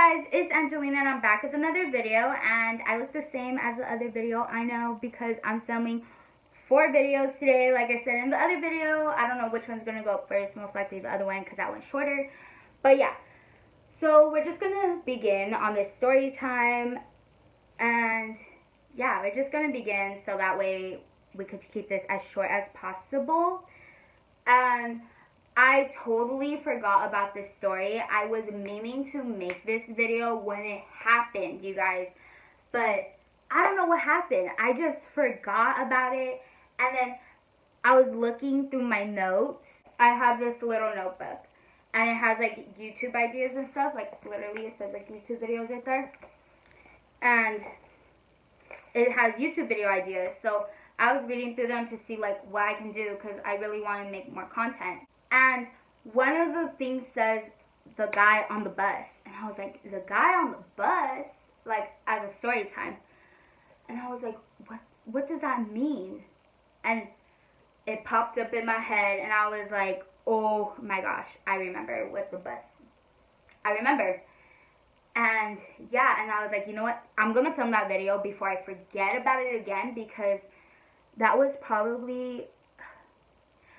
guys, it's Angelina and I'm back with another video, and I look the same as the other video, I know, because I'm filming 4 videos today. Like I said in the other video, I don't know which one's going to go up first, most likely the other one because that one's shorter. But yeah, so we're just going to begin on this story time, and yeah, we're just going to begin so that way we could keep this as short as possible. And I totally forgot about this story. I was meaning to make this video when it happened, you guys. But I don't know what happened. I just forgot about it. And then I was looking through my notes. I have this little notebook. And it has like YouTube ideas and stuff. Like literally it says like YouTube videos right there. And it has YouTube video ideas. So I was reading through them to see like what I can do because I really want to make more content. And one of the things says the guy on the bus. And I was like, the guy on the bus? Like, as a story time. And I was like, what does that mean? And it popped up in my head. And I was like, oh my gosh, I remember with the bus. I remember. And yeah, and I was like, you know what? I'm going to film that video before I forget about it again. Because that was probably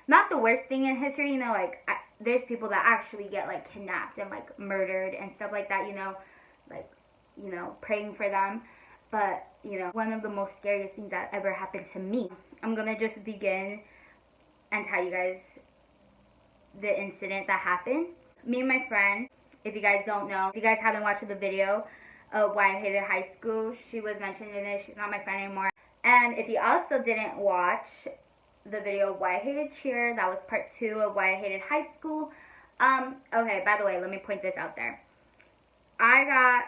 not the worst thing in history, you know, like, there's people that actually get, like, kidnapped and, like, murdered and stuff like that, you know, like, you know, praying for them, but, you know, one of the most scariest things that ever happened to me. I'm gonna just begin and tell you guys the incident that happened. Me and my friend, if you guys don't know, if you guys haven't watched the video of why I hated high school, she was mentioned in it, she's not my friend anymore, and if you also didn't watch the video of why I hated cheer, that was part 2 of why I hated high school. Okay, by the way, let me point this out there. I got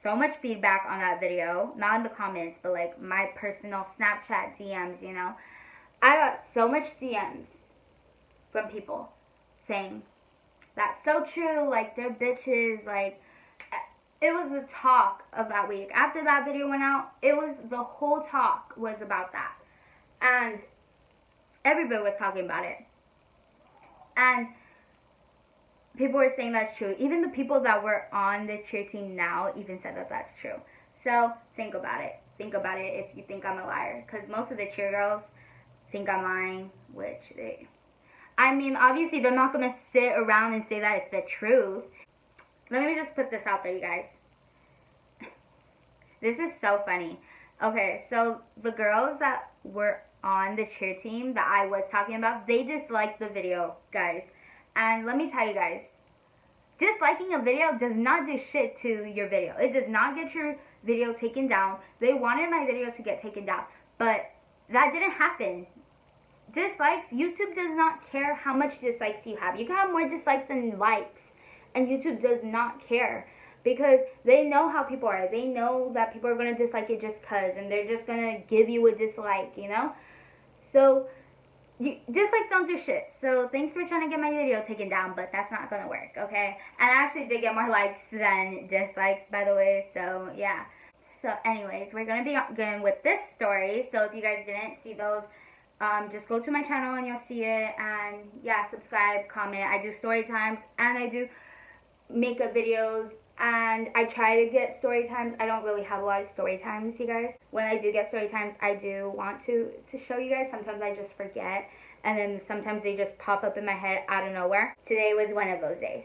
so much feedback on that video, not in the comments, but like my personal Snapchat DMs, you know. I got so much DMs from people saying, that's so true, like they're bitches, like it was the talk of that week. After that video went out, it was, the whole talk was about that. And everybody was talking about it. And people were saying that's true. Even the people that were on the cheer team now even said that that's true. So think about it. Think about it if you think I'm a liar. Because most of the cheer girls think I'm lying. Which they... I mean, obviously they're not going to sit around and say that it's the truth. Let me just put this out there, you guys. This is so funny. Okay, so the girls that were on the cheer team that I was talking about, they disliked the video, guys. And let me tell you guys, disliking a video does not do shit to your video. It does not get your video taken down. They wanted my video to get taken down, but that didn't happen. Dislikes, YouTube does not care how much dislikes you have. You can have more dislikes than likes, and YouTube does not care. Because they know how people are. They know that people are going to dislike it just because. And they're just going to give you a dislike, you know? So, dislikes don't do shit. So, thanks for trying to get my video taken down. But that's not going to work, okay? And I actually did get more likes than dislikes, by the way. So, yeah. So, anyways, we're going to be going with this story. So, if you guys didn't see those, just go to my channel and you'll see it. And, yeah, subscribe, comment. I do story times. And I do makeup videos. And I try to get story times. I don't really have a lot of story times, you guys. When I do get story times, I do want to show you guys. Sometimes I just forget. And then sometimes they just pop up in my head out of nowhere. Today was one of those days.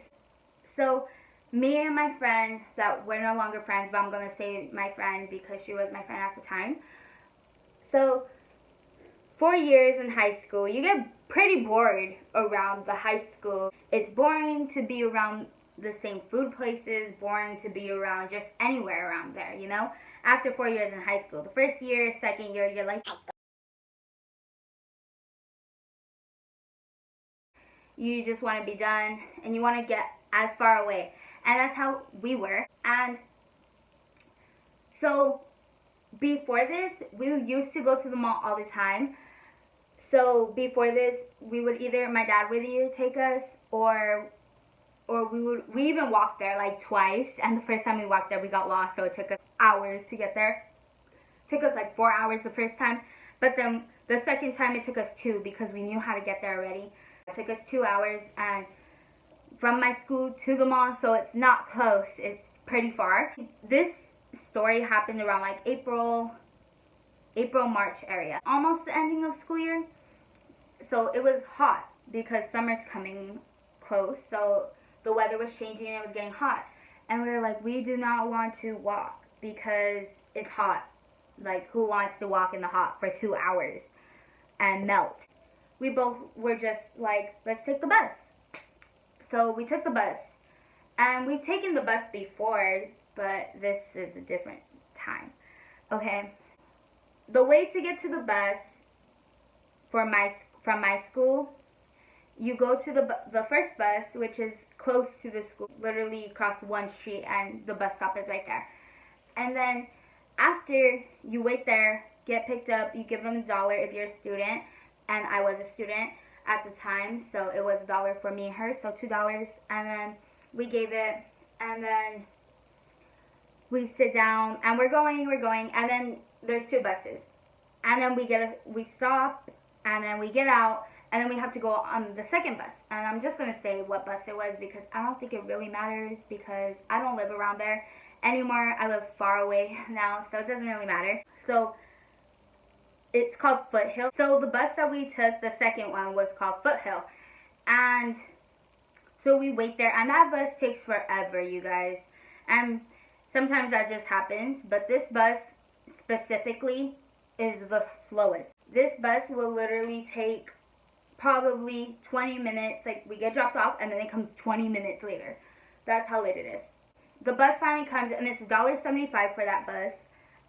So, me and my friend, that we're no longer friends, but I'm going to say my friend because she was my friend at the time. So, 4 years in high school, you get pretty bored around the high school. It's boring to be around the same food places, boring to be around just anywhere around there, you know? After 4 years in high school. The first year, second year, you're like, you just want to be done, and you want to get as far away. And that's how we were. And so, before this, we used to go to the mall all the time. So, before this, we would either, my dad would either take us, or we even walked there like twice, and the first time we walked there we got lost, so it took us hours to get there. It took us like 4 hours the first time, but then the second time it took us 2 because we knew how to get there already. It took us 2 hours, and from my school to the mall, so it's not close, it's pretty far. This story happened around like April, March area. Almost the ending of school year. So it was hot because summer's coming close. So the weather was changing and it was getting hot. And we were like, we do not want to walk because it's hot. Like, who wants to walk in the hot for 2 hours and melt? We both were just like, let's take the bus. So we took the bus. And we've taken the bus before, but this is a different time. Okay. The way to get to the bus from my school, you go to the first bus, which is close to the school, literally across one street, and the bus stop is right there. And then after you wait there, get picked up, you give them $1 if you're a student, and I was a student at the time, so it was $1 for me and her, so $2, and then we gave it, and then we sit down, and we're going, and then there's 2 buses, and then we stop, and then we get out, and then we have to go on the second bus. And I'm just going to say what bus it was because I don't think it really matters because I don't live around there anymore. I live far away now, so it doesn't really matter. So it's called Foothill. So the bus that we took, the second one, was called Foothill. And so we wait there, and that bus takes forever, you guys. And sometimes that just happens, but this bus specifically is the slowest. This bus will literally take probably 20 minutes. Like, we get dropped off and then it comes 20 minutes later. That's how late it is. The bus finally comes and it's $1.75 for that bus.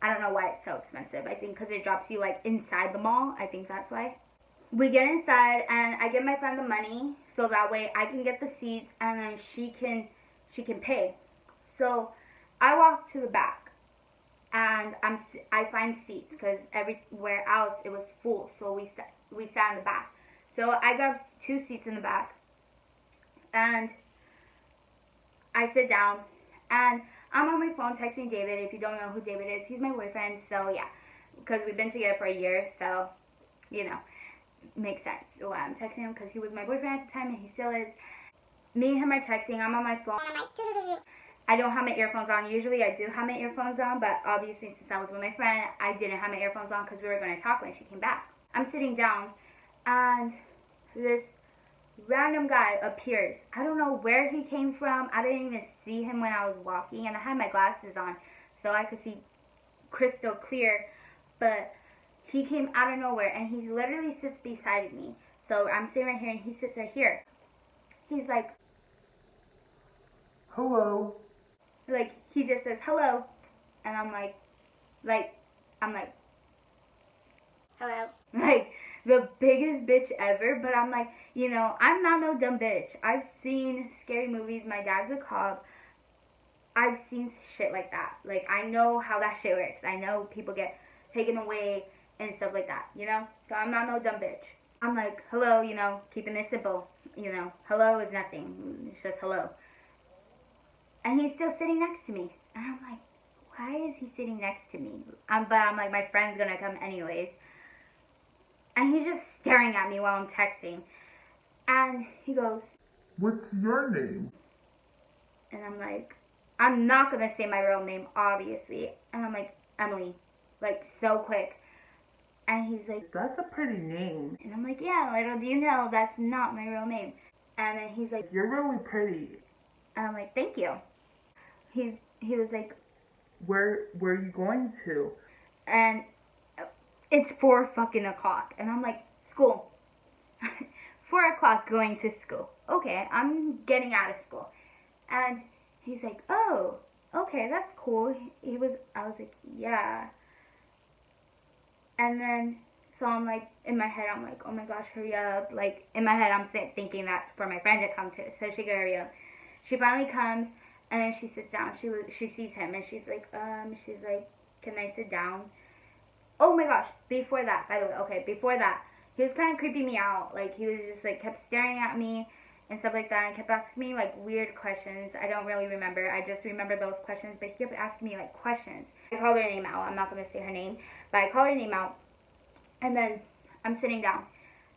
I don't know why it's so expensive. I think because it drops you like inside the mall. I think that's why. We get inside and I give my friend the money so that way I can get the seats and then she can pay. So I walk to the back and I find seats because everywhere else it was full. So we sat in the back. So I got 2 seats in the back, and I sit down, and I'm on my phone texting David. If you don't know who David is, he's my boyfriend, so yeah, because we've been together for a year, so, you know, makes sense why I'm texting him, because he was my boyfriend at the time, and he still is. Me and him are texting, I'm on my phone. I don't have my earphones on. Usually I do have my earphones on, but obviously since I was with my friend, I didn't have my earphones on because we were going to talk when she came back. I'm sitting down, and this random guy appears. I don't know where he came from. I didn't even see him when I was walking, and I had my glasses on so I could see crystal clear, but he came out of nowhere, and he literally sits beside me. So I'm sitting right here, and he sits right here. He's like, hello. Like, he just says hello, and I'm like, hello. Like, the biggest bitch ever, but I'm like, you know, I'm not no dumb bitch. I've seen scary movies. My dad's a cop. I've seen shit like that. Like, I know how that shit works. I know people get taken away and stuff like that, you know? So I'm not no dumb bitch. I'm like, hello, you know, keeping it simple. You know, hello is nothing. It's just hello. And he's still sitting next to me. And I'm like, why is he sitting next to me? But I'm like, my friend's gonna come anyways. And he's just staring at me while I'm texting. And he goes, what's your name? And I'm like, I'm not going to say my real name, obviously. And I'm like, Emily. Like, so quick. And he's like, that's a pretty name. And I'm like, yeah, little do you know, that's not my real name. And then he's like, you're really pretty. And I'm like, thank you. He was like, where are you going to? And it's 4 fucking o'clock. And I'm like, school. 4 o'clock going to school. Okay, I'm getting out of school. And he's like, oh, okay, that's cool. I was like, yeah. And then, so I'm like, in my head, I'm like, oh my gosh, hurry up. Like, in my head, I'm thinking that's for my friend to come to, so she could hurry up. She finally comes, and then she sits down. She sees him, and she's like, can I sit down? Oh my gosh, before that, by the way, okay, before that, he was kind of creeping me out. Like, he was just, like, kept staring at me and stuff like that, and kept asking me, like, weird questions. I don't really remember. I just remember those questions, but he kept asking me, like, questions. I called her name out. I'm not going to say her name, but I called her name out, and then I'm sitting down,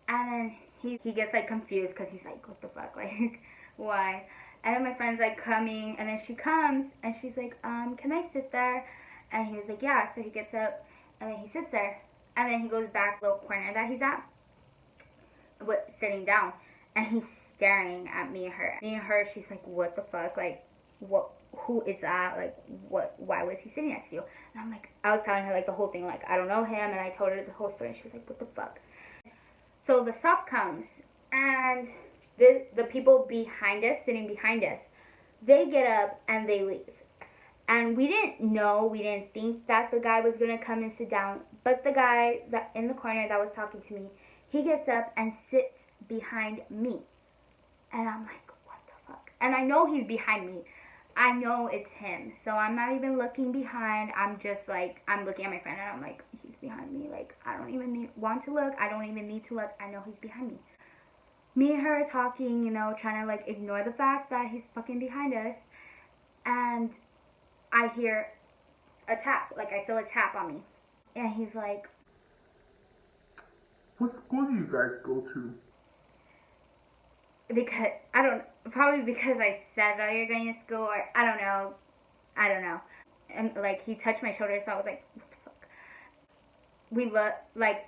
and then he gets, like, confused, because he's like, what the fuck, like, why? And then my friend's like coming, and then she comes, and she's like, can I sit there? And he was like, yeah. So he gets up, and then he sits there, and then he goes back to the corner that he's at, sitting down, and he's staring at me and her. Me and her, she's like, what the fuck? Like, what? Who is that? Like, what? Why was he sitting next to you? And I'm like, I was telling her like the whole thing, like I don't know him, and I told her the whole story, and she was like, what the fuck? So the stop comes, and the people behind us, sitting behind us, they get up and they leave. And we didn't think that the guy was gonna come and sit down, but the guy that in the corner that was talking to me, he gets up and sits behind me. And I'm like, what the fuck? And I know he's behind me. I know it's him. So I'm not even looking behind. I'm just like, I'm looking at my friend and I'm like, he's behind me. Like, I don't even want to look. I don't even need to look. I know he's behind me. Me and her are talking, you know, trying to like ignore the fact that he's fucking behind us. And I hear a tap. Like, I feel a tap on me. And he's like, what school do you guys go to? Because, probably because I said that you're going to school, or I don't know. And, like, he touched my shoulder, so I was like, what the fuck?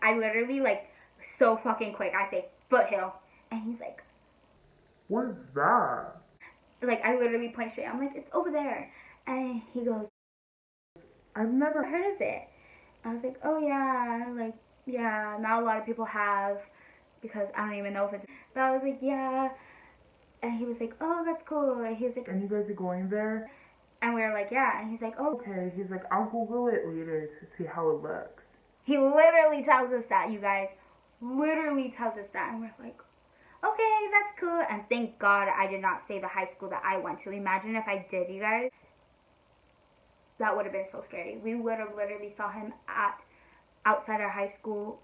I literally, like, so fucking quick, I say, foothill. And he's like, what is that? Like, I literally point straight. I'm like, it's over there. And he goes, I've never heard of it. I was like, oh yeah, like, yeah, not a lot of people have, because I don't even know if it's, but I was like, yeah. And he was like, oh, that's cool. And he was like, and you guys are going there? And we were like, yeah. And he's like, oh, okay. He's like, I'll Google it later to see how it looks. He literally tells us that, you guys. Literally tells us that. And we're like, okay, that's cool. And thank God I did not say the high school that I went to. Imagine if I did, you guys. That would have been so scary. We would have literally saw him outside our high school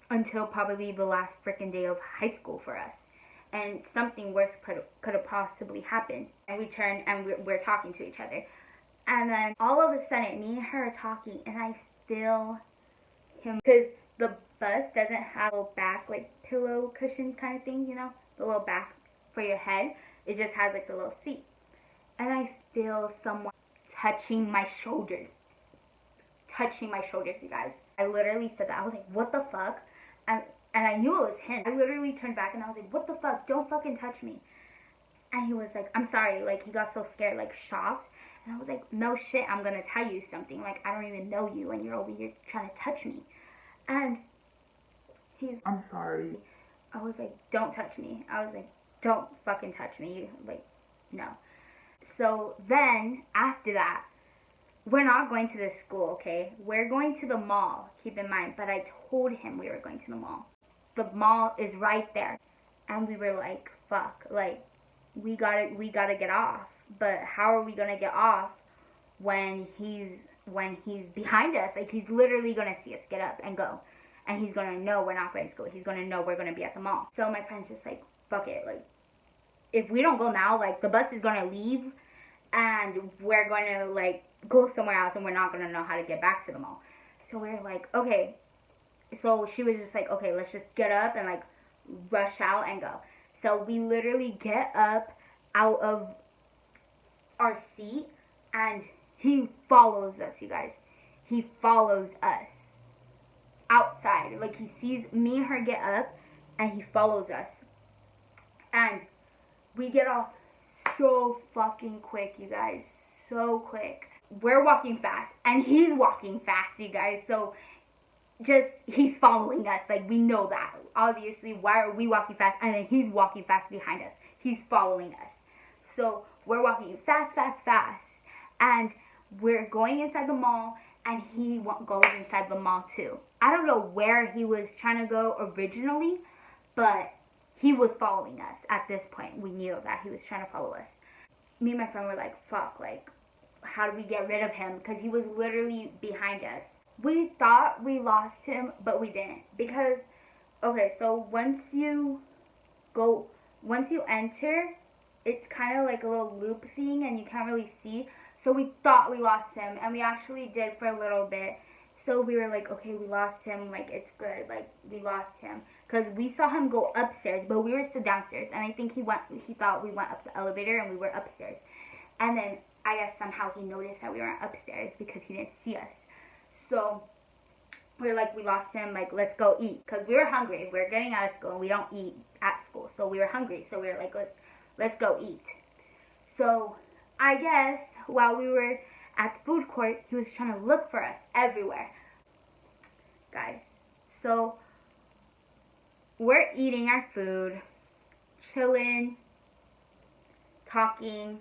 until probably the last freaking day of high school for us. And something worse could have possibly happened. And we turn and we're talking to each other. And then all of a sudden, me and her are talking, and I feel him, because the bus doesn't have a little back, like, pillow cushion kind of thing, you know? The little back for your head. It just has, like, the little seat. And I feel someone touching my shoulders. Touching my shoulders, you guys. I literally said that. I was like, what the fuck? And I knew it was him. I literally turned back and I was like, what the fuck? Don't fucking touch me. And he was like, I'm sorry. Like, he got so scared, like, shocked. And I was like, no shit, I'm gonna tell you something. Like, I don't even know you, and you're over here trying to touch me. And he's, I'm sorry. I was like, don't touch me. I was like, don't fucking touch me. Like, no. So then, after that, we're not going to this school, okay? We're going to the mall, keep in mind. But I told him we were going to the mall. The mall is right there. And we were like, fuck, like, we gotta get off. But how are we gonna get off when he's behind us? Like, he's literally gonna see us get up and go. And he's gonna know we're not going to school. He's gonna know we're gonna be at the mall. So my friend's just like, fuck it, like, if we don't go now, like, the bus is gonna leave and we're gonna, like, go somewhere else and we're not gonna know how to get back to the mall. So we're like, okay. So she was just like, okay, let's just get up and, like, rush out and go. So we literally get up out of our seat and he follows us, you guys. He follows us outside. Like, he sees me and her get up and he follows us. And we get off so fucking quick, you guys. So quick. We're walking fast and he's walking fast, you guys. So just, he's following us. Like, we know that. Obviously, why are we walking fast? And then he's walking fast behind us. He's following us. So we're walking fast, fast, fast. And we're going inside the mall, and he goes inside the mall too. I don't know where he was trying to go originally, but he was following us at this point. We knew that he was trying to follow us. Me and my friend were like, fuck, like, how do we get rid of him? Because he was literally behind us. We thought we lost him, but we didn't. Because, okay, so once you enter, it's kind of like a little loop thing, and you can't really see. So we thought we lost him, and we actually did for a little bit. So we were like, okay, we lost him, like, it's good, like, we lost him. because we saw him go upstairs, but we were still downstairs, and I think he thought we went up the elevator and we were upstairs. And then I guess somehow he noticed that we weren't upstairs because he didn't see us. So we lost him, like, let's go eat, because we were hungry. We were getting out of school and we don't eat at school, so we were hungry. So we were like, let's go eat. So I guess while we were at the food court, he was trying to look for us everywhere, guys. So we're eating our food, chilling, talking.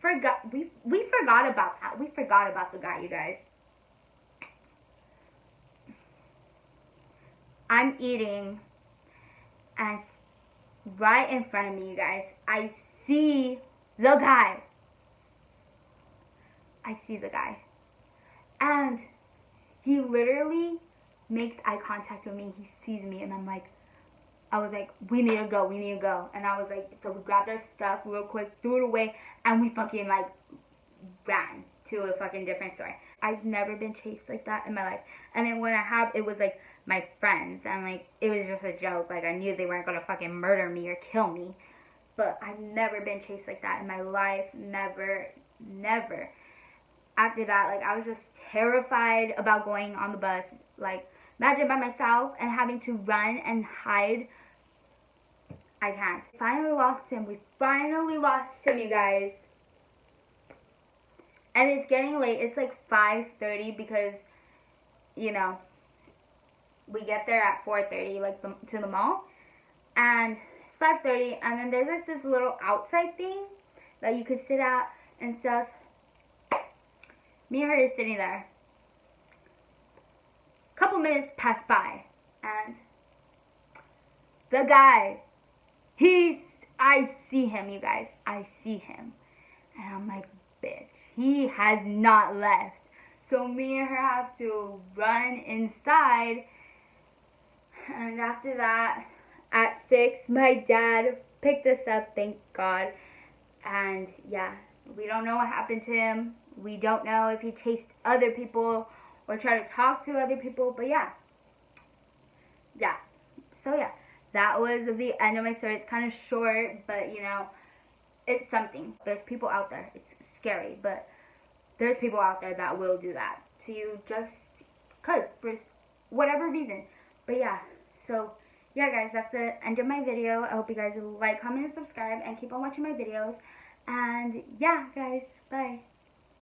We forgot about that. We forgot about the guy, you guys. I'm eating, and right in front of me, you guys, I see the guy. I see the guy. And he literally makes eye contact with me. He sees me, and I was like, we need to go. And I was like, so we grabbed our stuff real quick, threw it away, and we fucking, like, ran to a fucking different store. I've never been chased like that in my life. And then when I have, it was, like, my friends, and, like, it was just a joke. Like, I knew they weren't gonna fucking murder me or kill me. But I've never been chased like that in my life. Never. After that, like, I was just terrified about going on the bus. Like, imagine by myself and having to run and hide. I can't. Finally lost him. We finally lost him, you guys. And it's getting late. It's like 5:30 because, you know, we get there at 4:30, like, to the mall. And it's 5:30, and then there's like this little outside thing that you could sit at and stuff. Me and her is sitting there. A couple minutes pass by, and the guy, I see him, you guys. I see him. And I'm like, bitch, he has not left. So me and her have to run inside. And after that, at 6, my dad picked us up, thank God. And yeah, we don't know what happened to him. We don't know if he chased other people or tried to talk to other people. But yeah. So yeah, that was the end of my story. It's kind of short, but you know, it's something. There's people out there. It's scary, but there's people out there that will do that to you just because, for whatever reason. But yeah, so yeah, guys, that's the end of my video. I hope you guys like, comment, and subscribe, and keep on watching my videos. And yeah, guys, bye.